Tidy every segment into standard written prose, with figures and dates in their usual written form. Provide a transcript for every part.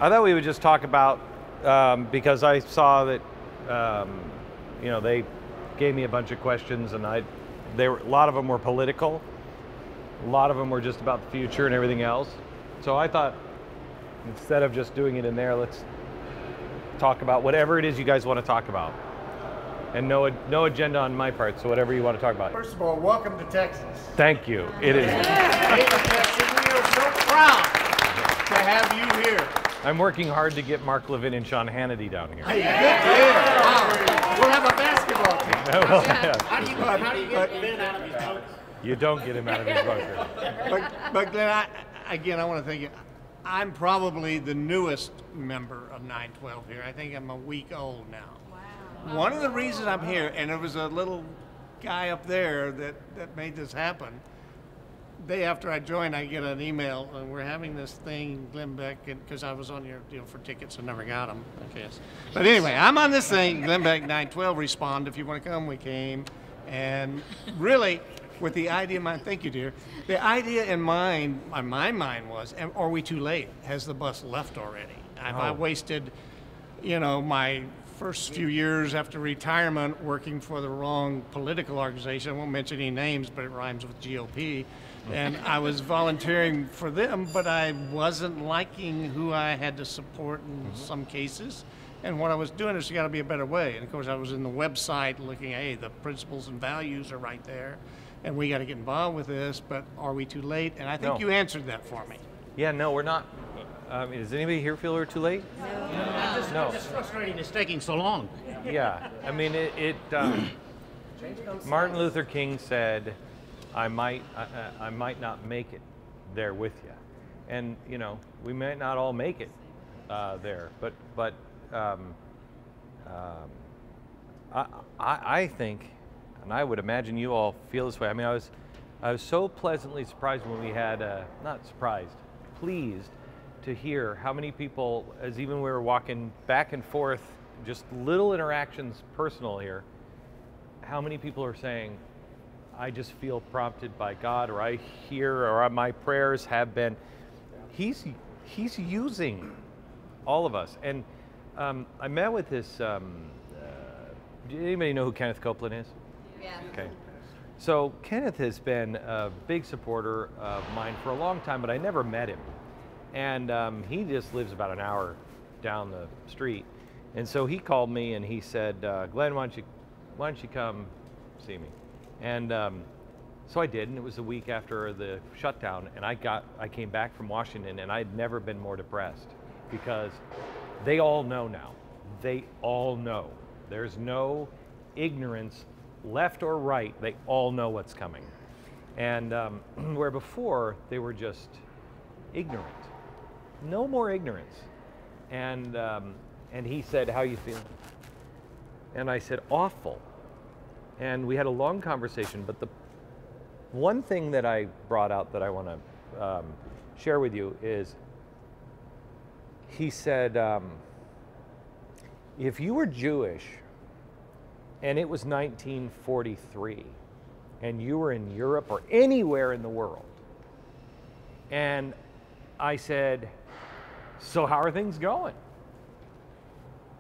I thought we would just talk about, because I saw that, you know, they gave me a bunch of questions, and a lot of them were political. A lot of them were just about the future and everything else. So I thought, instead of just doing it in there, let's talk about whatever it is you guys want to talk about. And no agenda on my part, so whatever you want to talk about. First of all, welcome to Texas. Thank you. It is. Texas, we are so proud to have you here. I'm working hard to get Mark Levin and Sean Hannity down here. Hey, wow. We'll have a basketball team. Well, yeah. How do you get Glenn out of his bunker? You don't get him out of his bunker. But Glenn, I want to thank you. I'm probably the newest member of 912 here. I think I'm a week old now. Wow. One of the reasons I'm here, and there was a little guy up there that made this happen. Day after I joined, I get an email, and we're having this thing, Glenn Beck, because I was on your deal for tickets and never got them, I guess. But anyway, I'm on this thing, Glenn Beck 912, respond, if you want to come, we came. And really, with the idea in mind, thank you, dear. The idea in mind, on my mind was, are we too late? Has the bus left already? Have I wasted, you know, my first few years after retirement working for the wrong political organization? I won't mention any names, but it rhymes with GOP. And I was volunteering for them, but I wasn't liking who I had to support in some cases. And what I was doing is, you got to be a better way. And of course, I was in the website looking, hey, the principles and values are right there, and we got to get involved with this, but are we too late? And I think you answered that for me. Yeah, no, we're not. Does anybody here feel we're too late? No. It's just frustrating it's taking so long. Yeah, I mean, Martin Luther King said, I might not make it there with you. And, you know, we might not all make it there, but I think, and I would imagine you all feel this way. I mean, I was so pleasantly surprised when we had, not surprised, pleased to hear how many people, as even we were walking back and forth, just little interactions personal here, how many people are saying, I just feel prompted by God, or I hear, or my prayers have been. He's using all of us. And I met with this, do anybody know who Kenneth Copeland is? Yeah. Okay. So Kenneth has been a big supporter of mine for a long time, but I never met him. And he just lives about an hour down the street. And so he called me and he said, Glenn, why don't you come see me? And so I did, and it was a week after the shutdown, and I came back from Washington, and I'd never been more depressed, because they all know now. They all know. There's no ignorance, left or right. They all know what's coming. And where before they were just ignorant. No more ignorance. And he said, how you feeling? And I said, awful. And we had a long conversation, but the one thing that I brought out that I want to share with you is, he said, if you were Jewish and it was 1943 and you were in Europe or anywhere in the world, and I said, so how are things going?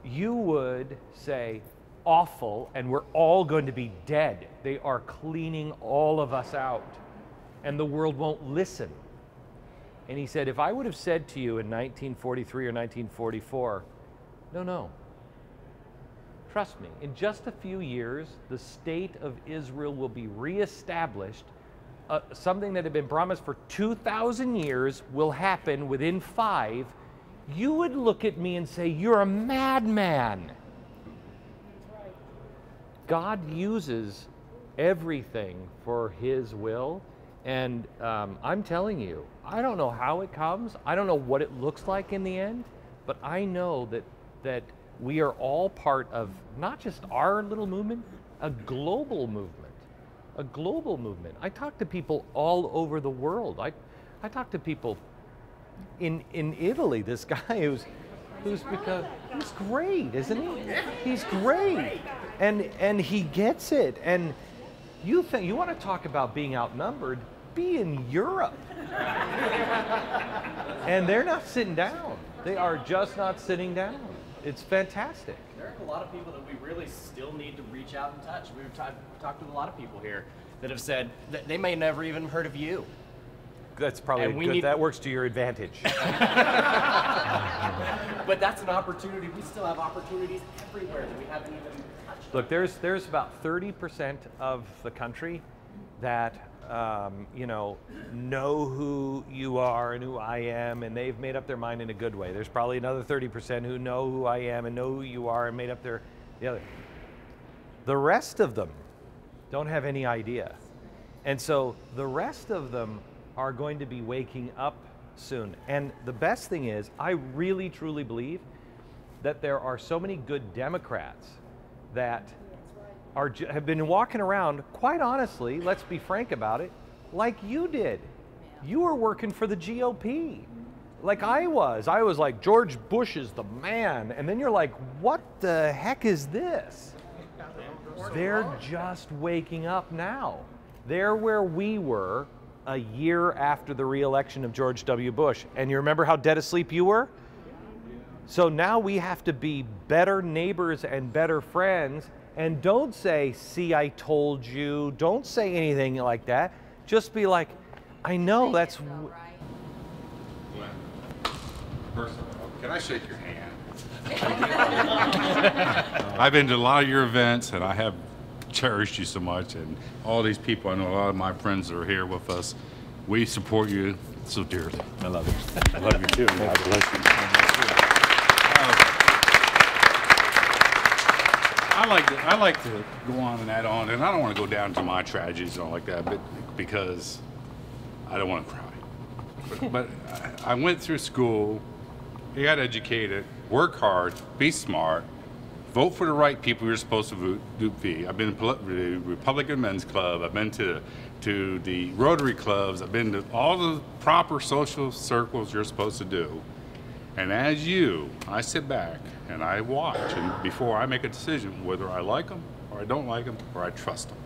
You would say, awful, and we're all going to be dead. They are cleaning all of us out, and the world won't listen. And he said, if I would have said to you in 1943 or 1944, no, trust me, in just a few years, the state of Israel will be reestablished. Something that had been promised for 2,000 years will happen within 5. You would look at me and say, you're a madman. God uses everything for His will, and I'm telling you, I don't know how it comes. I don't know what it looks like in the end, but I know that we are all part of not just our little movement, a global movement. A global movement. I talk to people all over the world. I talk to people in Italy. This guy who's great, isn't he? He's great. And he gets it. And you want to talk about being outnumbered, be in Europe. And they're not sitting down. They are just not sitting down. It's fantastic. There are a lot of people that we really still need to reach out and touch. We've talked with a lot of people here that have said that they may never even heard of you. That's probably good. That works to your advantage. But that's an opportunity. We still have opportunities everywhere that we haven't even touched. Look, there's about 30% of the country that know who you are and who I am, and they've made up their mind in a good way. There's probably another 30% who know who I am and know who you are and made up the other. The rest of them don't have any idea. And so the rest of them are going to be waking up soon. And the best thing is, I really truly believe that there are so many good Democrats that have been walking around, quite honestly, let's be frank about it, like you did. You were working for the GOP, like I was. I was like, George Bush is the man. And then you're like, what the heck is this? They're just waking up now. They're where we were a year after the re-election of George W. Bush. And you remember how dead asleep you were? So now we have to be better neighbors and better friends. And don't say, see, I told you. Don't say anything like that. Just be like, I know that's... First of all, can I shake your hand? I've been to a lot of your events, and I have cherished you so much. And all these people, I know a lot of my friends that are here with us. We support you so dearly. I love you. I love you too. God bless you. I like to go on and add on, and I don't want to go down to my tragedies and all like that, but because I don't want to cry. But I went through school, I got educated, work hard, be smart, vote for the right people you're supposed to vote for. I've been to the Republican Men's Club, I've been to the Rotary Clubs, I've been to all the proper social circles you're supposed to do. And as I sit back and I watch, and before I make a decision whether I like them or I don't like them or I trust them.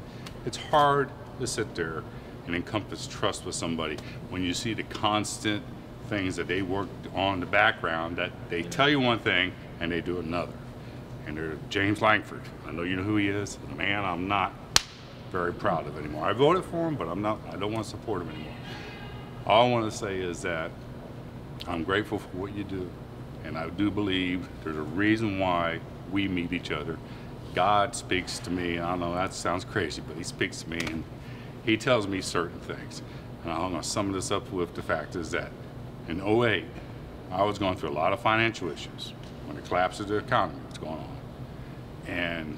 It's hard to sit there and encompass trust with somebody when you see the constant things that they work on in the background, that they tell you one thing and they do another. And they're James Langford. I know you know who he is. A man I'm not very proud of anymore. I voted for him, but I don't want to support him anymore. All I want to say is that I'm grateful for what you do, and I do believe there's a reason why we meet each other. God speaks to me. I don't know, that sounds crazy, but he speaks to me and he tells me certain things. And I'm going to sum this up with the fact is that in '08, I was going through a lot of financial issues when the collapse of the economy was going on. And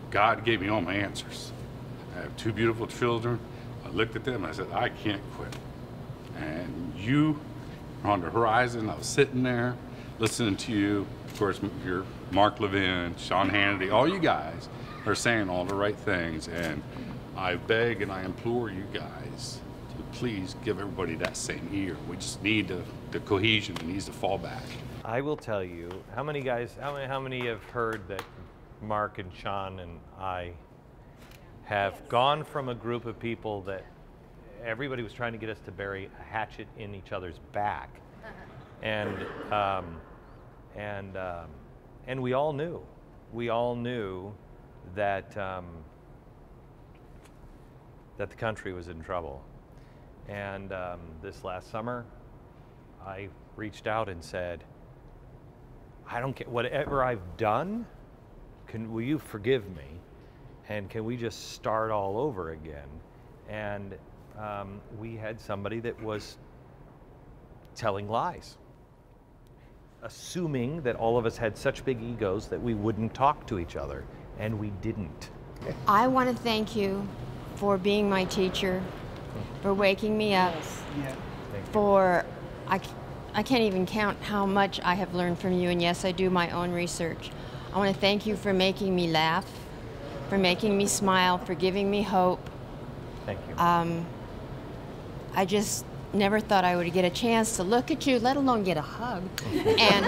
God gave me all my answers. I have 2 beautiful children. I looked at them and I said, I can't quit. And you on the horizon, I was sitting there listening to you. Of course, you're Mark Levin, Sean Hannity, all you guys are saying all the right things. And I beg and I implore you guys to please give everybody that same ear. We just need the cohesion. It needs to fall back. I will tell you, how many have heard that Mark and Sean and I have gone from a group of people that everybody was trying to get us to bury a hatchet in each other's back, and we all knew that that the country was in trouble. And this last summer, I reached out and said, I don't care whatever I've done. Will you forgive me? And can we just start all over again? And we had somebody that was telling lies, assuming that all of us had such big egos that we wouldn't talk to each other, and we didn't. I want to thank you for being my teacher, for waking me up, for, I can't even count how much I have learned from you, and yes, I do my own research. I want to thank you for making me laugh, for making me smile, for giving me hope. Thank you. I just never thought I would get a chance to look at you, let alone get a hug. And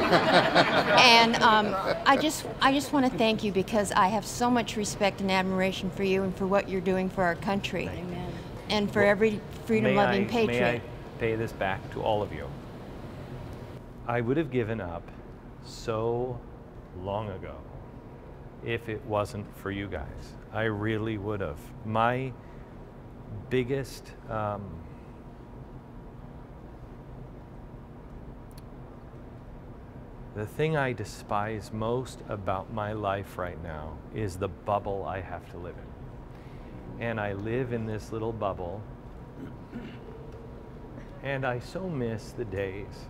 I just want to thank you because I have so much respect and admiration for you and for what you're doing for our country. Amen. And for every freedom-loving patriot. May I pay this back to all of you? I would have given up so long ago if it wasn't for you guys. I really would have. My biggest the thing I despise most about my life right now is the bubble I have to live in. And I live in this little bubble, and I so miss the days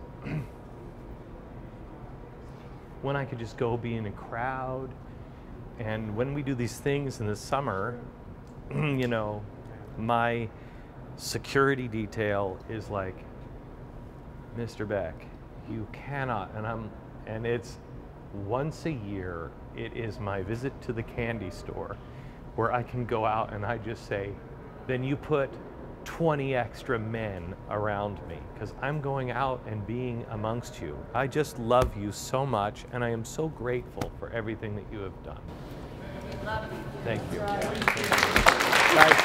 when I could just go be in a crowd. And when we do these things in the summer, you know, my security detail is like, Mr. Beck, you cannot, and it's once a year, it is my visit to the candy store where I can go out and I just say, then you put 20 extra men around me, because I'm going out and being amongst you. I just love you so much, and I am so grateful for everything that you have done. Thank you. Guys,